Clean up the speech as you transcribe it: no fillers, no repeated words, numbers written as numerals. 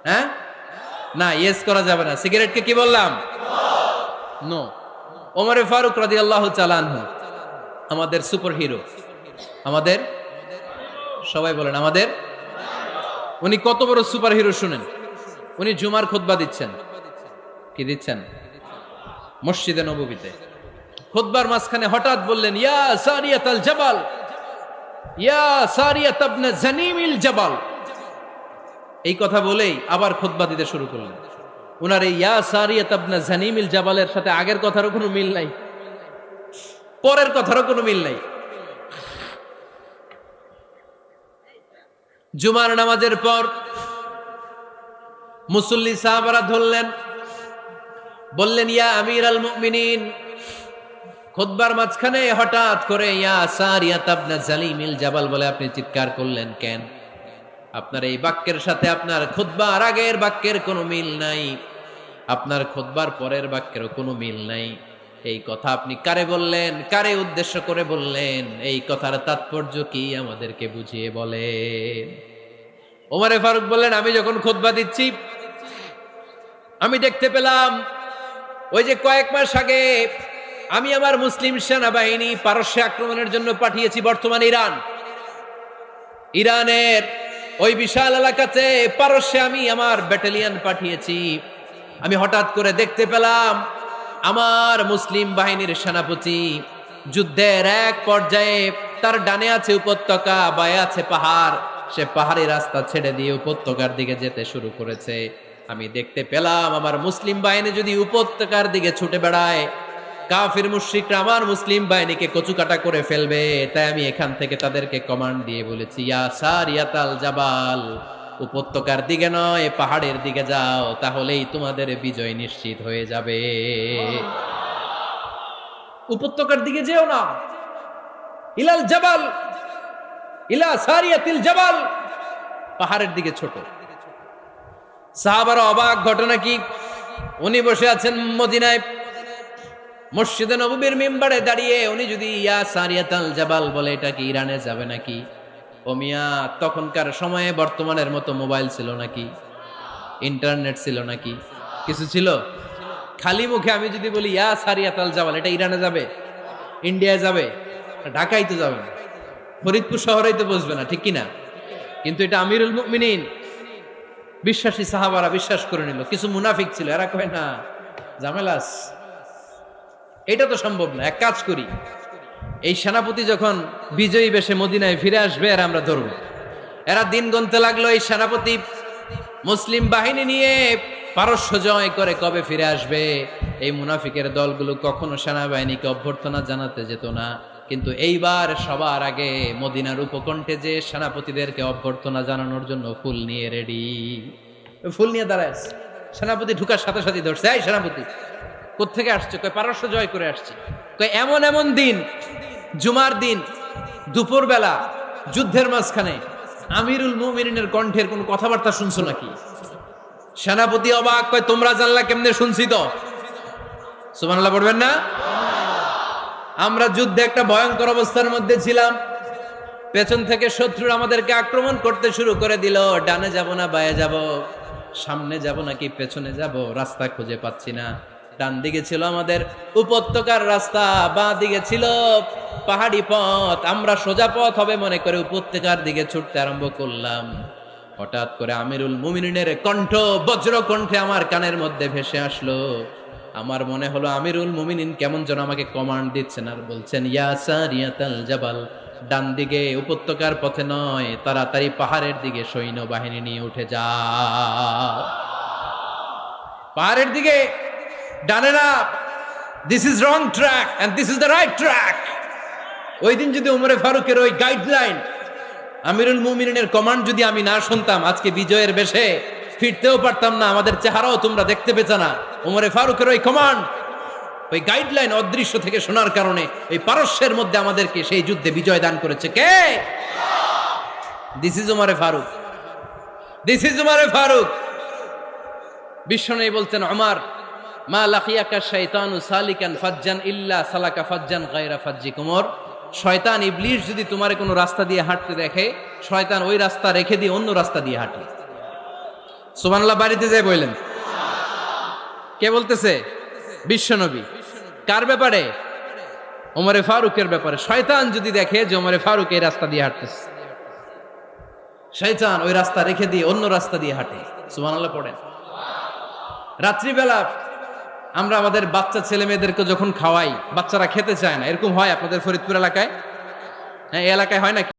হ্যাঁ, না ইয়েস করা যাবে না। সিগারেটকে কি বললাম? নো। ওমরে ফারুক রাদিয়াল্লাহু তাআলা আনহু আমাদের সুপার হিরো, আমাদের সবাই বলেন আমাদের, উনি কত বড় সুপার হিরো শুনেন। উনি জুমার খুতবা দিচ্ছেন, কি দিচ্ছেন? মসজিদে নববীতে খুতবার মাঝখানে হঠাৎ বললেন, ইয়া সারিয়াতাল জাবাল, ইয়া সারিয়াত ইবনে জানিমিল জাবাল। এই কথা বলেই আবার খুতবা দিতে শুরু করলেন। উনার এই ইয়া সারিয়াত ইবনে জানিমিল জাবালের সাথে আগের কথারও কোনো মিল নাই, পরের কথারও কোনো মিল নাই। জুমার নামাজের পর মুসল্লি সাহাবারা ধরলেন, বললেন, ইয়া আমিরাল মুমিনিন। খুতবার মাঝখানে হঠাৎ করে ইয়া সারিয়াত ইবনে জালিমিল জাবাল বলে আপনি চিৎকার করলেন কেন? আপনার এই বাক্যের সাথে আপনার খুতবার আগের বাক্যের কোনো মিল নাই, আপনার খুতবার পরের বাক্যেরও কোনো মিল নাই। এই কথা আপনি কারে বললেন, কারে উদ্দেশ্য করে বললেন? এই কথার তাৎপর্য কি আমাদেরকে বুঝিয়ে বলেন। ওমরে ফারুক বললেন, আমি যখন খুতবা দিচ্ছি আমি দেখতে পেলাম ওই যে কয়েক মাস আগে আমি আমার মুসলিম সেনাবাহিনী পারস্যে আক্রমণের জন্য পাঠিয়েছি, বর্তমান ইরানের ওই বিশাল এলাকাতে পারস্যে আমি আমার ব্যাটালিয়ন পাঠিয়েছি। আমি হঠাৎ করে দেখতে পেলাম আমার মুসলিম বাহিনীর সেনাপতি যুদ্ধের এক পর্যায়ে তার ডানে আছে উপত্যকা, বায়ে আছে পাহাড়, সে পাহাড়ি রাস্তা ছেড়ে দিয়ে উপত্যকার দিকে যেতে শুরু করেছে। আমি দেখতে পেলাম আমার মুসলিম বাহিনী যদি উপত্যকার দিকে ছুটে বেড়ায়, কাফির মুশরিকরা আমার মুসলিম বাহিনীকে কচুকাটা করে ফেলবে। তাই আমি এখান থেকে তাদেরকে কমান্ড দিয়ে বলেছি, ইয়া সারিয়াতাল জাবাল, উপত্যকার দিকে নয় পাহাড়ের দিকে যাও, তাহলেই তোমাদের বিজয় নিশ্চিত হয়ে যাবে। উপত্যকার দিকে যেও না, ইলাল জাবাল, ইলা সারিয়াতিল জাবাল, পাহাড়ের দিকে ছোট। সাহাবারা অবাক, ঘটনা কি? উনি বসে আছেন মদিনায় মসজিদে নববীর মিম্বারে দাঁড়িয়ে, উনি যদি ইয়া সারিয়াতাল জাবাল বলে, এটা কি ইরানে যাবে নাকি? ও মিয়া, তখনকার সময়ে বর্তমানের মতো মোবাইল ছিল নাকি, ইন্টারনেট ছিল নাকি, কিছু ছিল? খালি মুখে আমি যদি বলি ইয়া সারিয়াতাল জাবাল, এটা ইরানে যাবে, ইন্ডিয়ায় যাবে, ঢাকায় তো যাবে না, ফরিদপুর শহরেই তো বসবে না, ঠিক কিনা? কিন্তু এটা আমিরুল মুমিনিন বিশ্বাসী সাহাবারা বিশ্বাস করে নিল। কিছু মুনাফিক ছিল, এরা কয় না ঝামেলাস, এটা তো সম্ভব না। এক কাজ করি, এই সেনাপতি যখন বিজয়ী বেশে মদিনায় ফিরে আসবে আর আমরা ধরব। এরা দিন গুনতে লাগলো, এই সেনাপতি মুসলিম বাহিনী নিয়ে পারস্য জয় করে কবে ফিরে আসবে। এই মুনাফিকের দলগুলো কখনো সেনাবাহিনীকে অভ্যর্থনা জানাতে যেত না, কিন্তু এইবার সবার আগে মদিনার উপকণ্ঠে যে সেনাপতিদেরকে অভ্যর্থনা জানানোর জন্য ফুল নিয়ে রেডি, ফুল নিয়ে দাঁড়ায় সেনাপতি ঢুকার সাথে সাথে ধরছে, এই সেনাপতি কোত্থেকে আসছে? কয় পারস্য জয় করে আসছে। কয় এমন এমন দিন, জুমার দিন দুপুর বেলা যুদ্ধের মাঝখানে আমিরুল মুমিনিনের কণ্ঠের কোন কথাবার্তা শুনছো নাকি? সেনাপতি অবাক, কয় তোমরা জানলা কেমনে? শুনছি তো। সুবহানাল্লাহ পড়বেন না? আমরা যুদ্ধে একটা ভয়ঙ্কর অবস্থার মধ্যে ছিলাম, পেছন থেকে শত্রুরা আমাদেরকে আক্রমণ করতে শুরু করে দিল। ডানে যাব না বায়ে যাব, সামনে যাব নাকি পেছনে যাব, রাস্তা খুঁজে পাচ্ছি না। ডান দিকে ছিল আমাদের উপত্যকার রাস্তা, বাঁ দিকে ছিল পাহাড়ি পথ। আমরা সোজা পথ হবে মনে করে উপত্যকার দিকে ছুটতে আরম্ভ করলাম। হঠাৎ করে আমিরুল মুমিনিনের কণ্ঠ বজ্র কণ্ঠে আমার কানের মধ্যে ভেসে আসলো। আমার মনে হলো আমিরুল মুমিনিন কেমন যেন আমাকে কমান্ড দিচ্ছেন আর বলছেন, ইয়া সারিয়াতাল জাবাল, ডান দিকে উপত্যকার পথে নয়, তাড়াতাড়ি পাহাড়ের দিকে সৈন্য বাহিনী নিয়ে উঠে যা। পাহাড়ের দিকে, ডানে না, this is wrong track and this is the right track. ওই দিন যদি ওমরে ফারুকের ওই গাইডলাইন, আমিরুল মুমিনিনের কমান্ড যদি আমি না শুনতাম, আজকে বিজয়ের বেশে ফিরতেও পারতাম না, আমাদের চেহারাও তোমরা দেখতে পেত না। ওমরে ফারুকের ওই কমান্ড, ওই গাইডলাইন অদৃশ্য থেকে শোনার কারণে এই পারস্যের মধ্যে আমাদেরকে সেই যুদ্ধে বিজয় দান করেছে কে? দিস ইজ ওমরে ফারুক, দিস ইজ ওমরে ফারুক। বিশ্বনবী বলতেন, ওমর, মা লাকিয়াকা শাইতানু সালিকান ফাজ্জান ইল্লা সালাকা ফাজ্জান গায়রা ফাজ্জিক। ওমর, শয়তান ইবলিস যদি তোমার কোনো রাস্তা দিয়ে হাঁটতে দেখে, শয়তান ওই রাস্তা রেখে দিয়ে অন্য রাস্তা দিয়ে হাঁটে। সুবহানাল্লাহ বাড়িতে যাই বললেন। কে বলতেছে? বিশ্বনবী। কার ব্যাপারে? ওমরে ফারুকের ব্যাপারে। শয়তান যদি দেখে যে ওমরে ফারুক এই রাস্তা দিয়ে হাঁটতেছে, শয়তান ওই রাস্তা রেখে দিয়ে অন্য রাস্তা দিয়ে হাঁটে। সুবহানাল্লাহ পড়েন। রাত্রিবেলা আমরা আমাদের বাচ্চা ছেলে মেয়েদেরকে যখন খাওয়াই, বাচ্চারা খেতে চায় না, এরকম হয় আপনাদের ফরিদপুর এলাকায়? হ্যাঁ, এই এলাকায় হয় নাকি?